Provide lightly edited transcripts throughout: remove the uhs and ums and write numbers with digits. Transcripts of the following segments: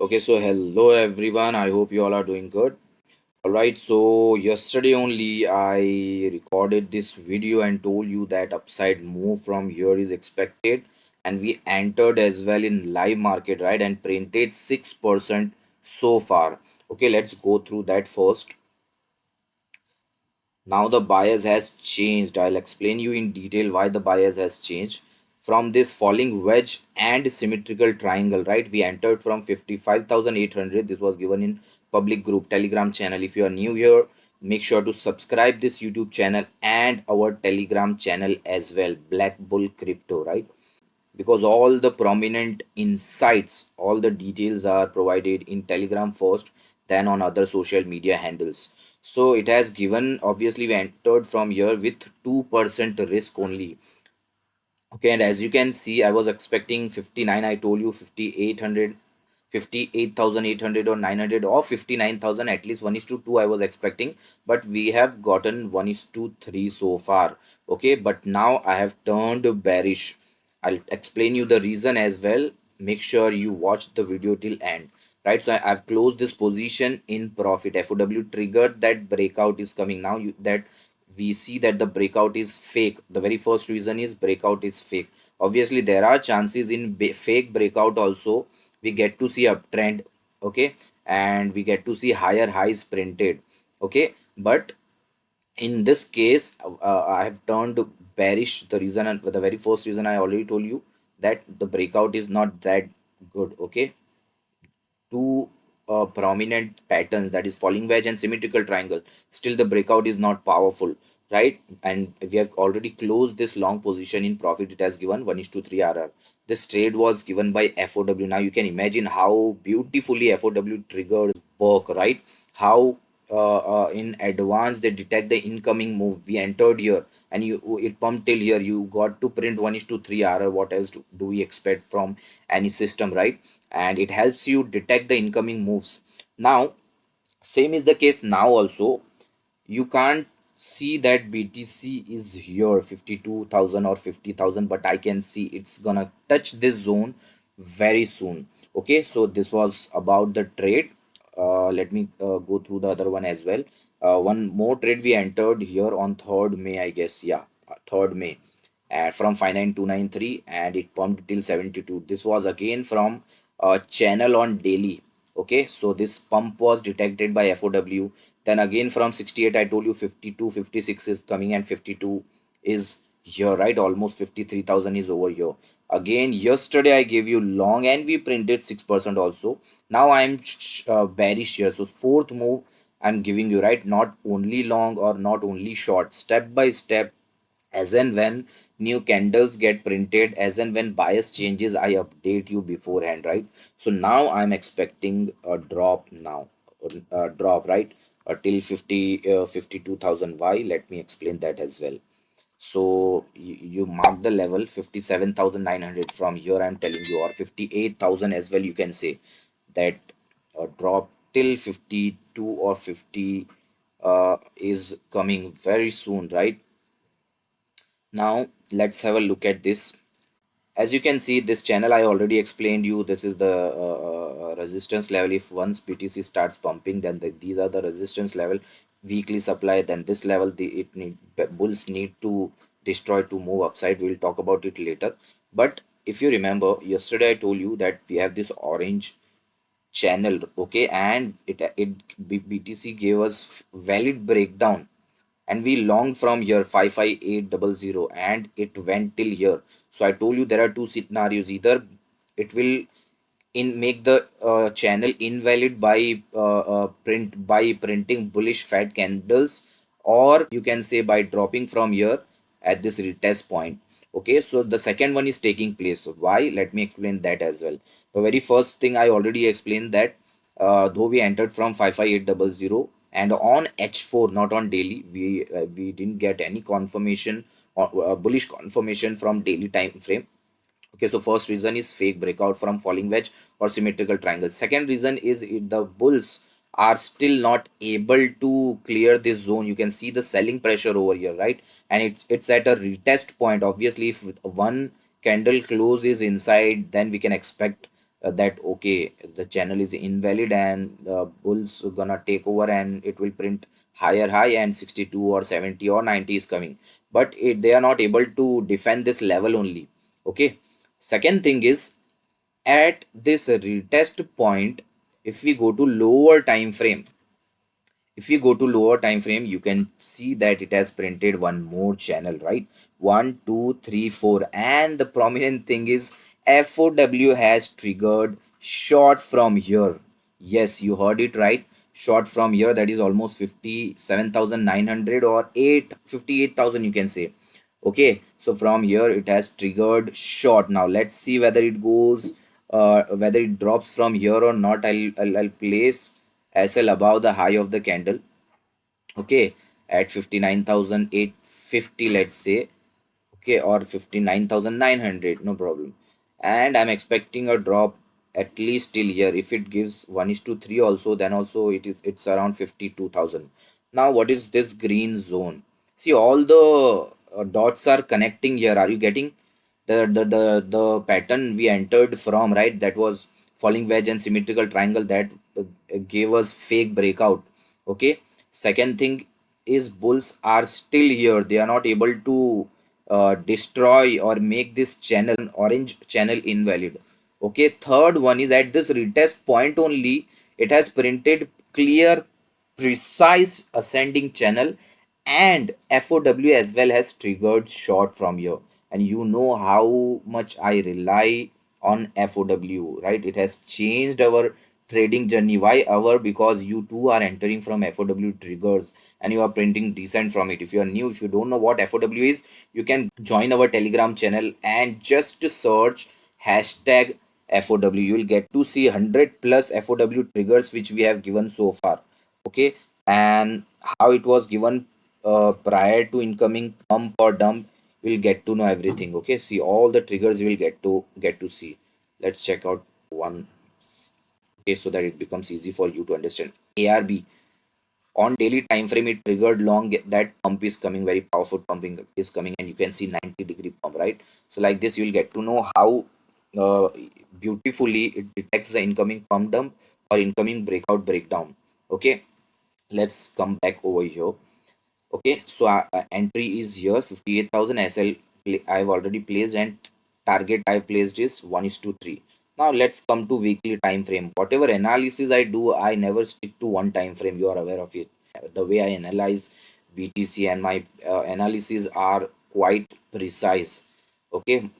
Okay, so hello everyone. I hope you all are doing good. All right, so yesterday only I recorded this video and told you that upside move from here is expected, and we entered as well in live market, right? And printed 6% so far. Okay, let's go through that first. Now the bias has changed. I'll explain you in detail why the bias has changed. From this falling wedge and symmetrical triangle, right? We entered from 55,800. This was given in public group Telegram channel. If you are new here, make sure to subscribe this YouTube channel and our Telegram channel as well, Black Bull Crypto, right? Because all the prominent insights, all the details are provided in Telegram first, then on other social media handles. So it has given, obviously we entered from here with 2% risk only. Okay, and as you can see, I was expecting 59. I told you 5800, 58,800 or 900 or 59,000, at least 1 is to 2 I was expecting, but we have gotten 1 is to 3 so far. Okay, but now I have turned bearish. I'll explain you the reason as well. Make sure you watch the video till end. Right, so I've closed this position in profit. FOW triggered that breakout is coming now. That we see that the breakout is fake. The very first reason is breakout is fake. Obviously there are chances in fake breakout also we get to see uptrend. Okay, and we get to see higher highs printed. Okay, but in this case I have turned bearish. The reason, and the very first reason I already told you, that the breakout is not that good. Okay, two prominent patterns, that is falling wedge and symmetrical triangle, still the breakout is not powerful, right? And we have already closed this long position in profit. It has given 1 is to 3 RR. This trade was given by FOW. Now you can imagine how beautifully FOW triggers work, right? How in advance they detect the incoming move. We entered here and you it pumped till here, you got to print 1 is to 3 RR. What else do we expect from any system, right? And it helps you detect the incoming moves. Now same is the case now also. You can't see that BTC is here 52,000 or 50,000, but I can see it's gonna touch this zone very soon. Okay, so this was about the trade. Let me go through the other one as well. One more trade we entered here on 3rd May, I guess. Yeah, 3rd May, from 59293, and it pumped till 72. This was again from a channel on daily. Okay, so this pump was detected by FOW. Then again from 68, I told you 52, 56 is coming, and 52 is here, right? Almost 53,000 is over here. Again yesterday I gave you long and we printed 6% also. Now I'm bearish here. So fourth move I'm giving you, right? Not only long or not only short, step by step, as and when new candles get printed, as and when bias changes, I update you beforehand, right? So now I'm expecting a drop now, a drop, right? Till 52,000. Why? Let me explain that as well. So you mark the level 57,900. From here I'm telling you, or 58,000 as well, you can say that a drop till 52 or 50 is coming very soon, right? Now let's have a look at this. As you can see, this channel I already explained you, this is the resistance level. If once BTC starts pumping, then these are the resistance level, weekly supply. Then this level, bulls need to destroy to move upside. We'll talk about it later. But if you remember, yesterday I told you that we have this orange channel. Okay, and BTC gave us valid breakdown, and we longed from here 55800, and it went till here. So I told you there are two scenarios: either it will in make the channel invalid by printing bullish fat candles, or you can say by dropping from here at this retest point. Okay, so the second one is taking place. Why? Let me explain that as well. The very first thing I already explained, that though we entered from 55800 and on H4, not on daily, we didn't get any confirmation or bullish confirmation from daily time frame. Okay, so first reason is fake breakout from falling wedge or symmetrical triangle. Second reason is the bulls are still not able to clear this zone. You can see the selling pressure over here, right? And it's at a retest point. Obviously, if one candle close is inside, then we can expect that okay, the channel is invalid and bulls gonna take over and it will print higher high and 62 or 70 or 90 is coming, but they are not able to defend this level only. Okay, second thing is, at this retest point, if we go to lower time frame, if you go to lower time frame, you can see that it has printed one more channel, right? One, two, three, four, and the prominent thing is FOW has triggered short from here. Yes, you heard it right. Short from here, that is almost 57,900 or 58,000, you can say. Okay, so from here it has triggered short. Now let's see whether it goes, whether it drops from here or not. I'll place SL above the high of the candle. Okay, at 59,850, let's say. Okay, or 59,900, no problem. And I'm expecting a drop at least till here. If it gives 1 is to 3 also, then also it's around 52,000. Now what is this green zone? See, all the dots are connecting here. Are you getting the pattern we entered from, right? That was falling wedge and symmetrical triangle that gave us fake breakout. Okay, second thing is bulls are still here. They are not able to destroy or make this channel, orange channel, invalid. Okay, third one is, at this retest point only, it has printed clear precise ascending channel, and FOW as well has triggered short from here. And you know how much I rely on FOW, right? It has changed our trading journey. Why our? Because you too are entering from FOW triggers and you are printing decent from it. If you are new, if you don't know what FOW is, you can join our Telegram channel and just search hashtag FOW. You will get to see 100 plus FOW triggers which we have given so far. Okay, and how it was given prior to incoming pump or dump, we'll get to know everything. Okay, see all the triggers you will get to see. Let's check out one. Okay, so that it becomes easy for you to understand. ARB, on daily time frame, it triggered long, that pump is coming, very powerful pumping is coming, and you can see 90-degree pump, right? So like this, you'll get to know how uh, beautifully it detects the incoming pump dump or incoming breakout breakdown. Okay, let's come back over here. Okay, so entry is here 58,000. SL I've already placed, and target I placed is 1 is to 3. Now let's come to weekly time frame. Whatever analysis I do, I never stick to one time frame. You are aware of it. The way I analyze BTC, and my analyses are quite precise. Okay,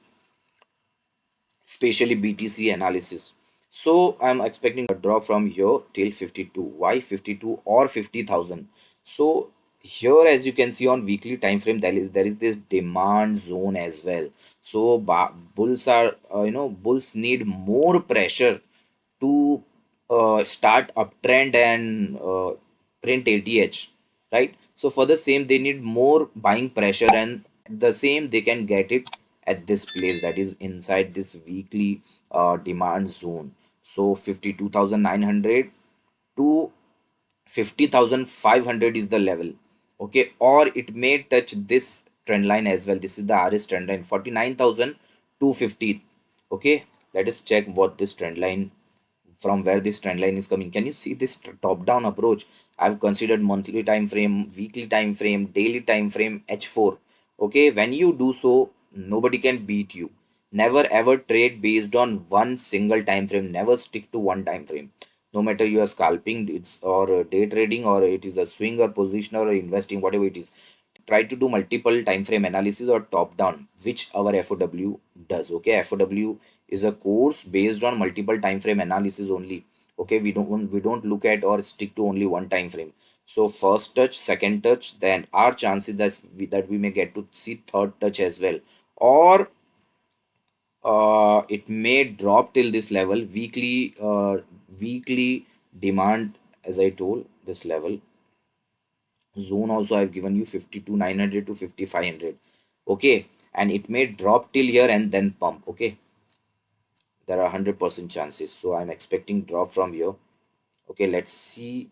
especially BTC analysis. So I'm expecting a drop from here till 52. Why 52 or 50,000? So here, as you can see on weekly time frame, there is this demand zone as well. So bulls are, bulls need more pressure to start uptrend and print ATH, right? So for the same, they need more buying pressure, and the same they can get it at this place, that is inside this weekly demand zone. So 52,900 to 50,500 is the level. Okay, or it may touch this trend line as well. This is the RS trend line, 49,250. Okay, let us check what this trend line, from where this trend line is coming. Can you see this top down approach? I've considered monthly time frame, weekly time frame, daily time frame, H4. Okay, when you do so, nobody can beat you. Never ever trade based on one single time frame. Never stick to one time frame. No matter you are scalping, it's or day trading, or it is a swing or position or investing, whatever it is, try to do multiple time frame analysis or top down, which our FOW does. Okay, FOW is a course based on multiple time frame analysis only. Okay, we don't look at or stick to only one time frame. So first touch, second touch, then our chances that we may get to see third touch as well, or it may drop till this level. Weekly demand, as I told, this level zone also I've given you 52,900 to 5,500. Okay, and it may drop till here and then pump. Okay, there are 100% chances, so I'm expecting drop from here. Okay, let's see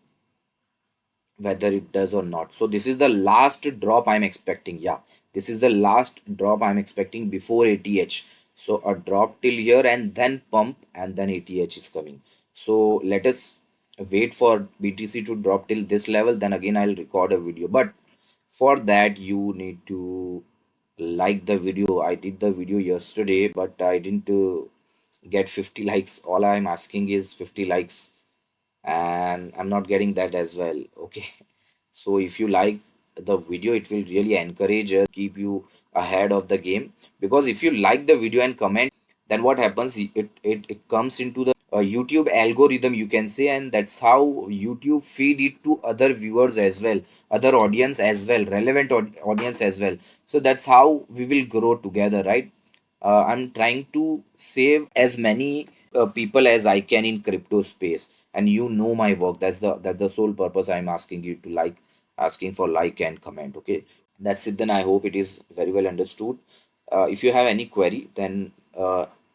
whether it does or not. So this is the last drop I'm expecting. Yeah, this is the last drop I'm expecting before ATH. So a drop till here and then pump and then ATH is coming. So let us wait for BTC to drop till this level, then again I'll record a video. But for that you need to like the video. I did the video yesterday, but I didn't get 50 likes. All I'm asking is 50 likes, and I'm not getting that as well. Okay. So if you like the video, it will really encourage keep you ahead of the game. Because if you like the video and comment, then what happens, it comes into the YouTube algorithm, you can say, and that's how YouTube feed it to other viewers as well, other audience as well, relevant audience as well. So that's how we will grow together, right? I'm trying to save as many people as I can in crypto space, and you know my work. That's the sole purpose I'm asking you to like, asking for like and comment. Okay, that's it. Then I hope it is very well understood. If you have any query, then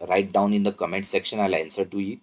write down in the comment section. I'll answer to it.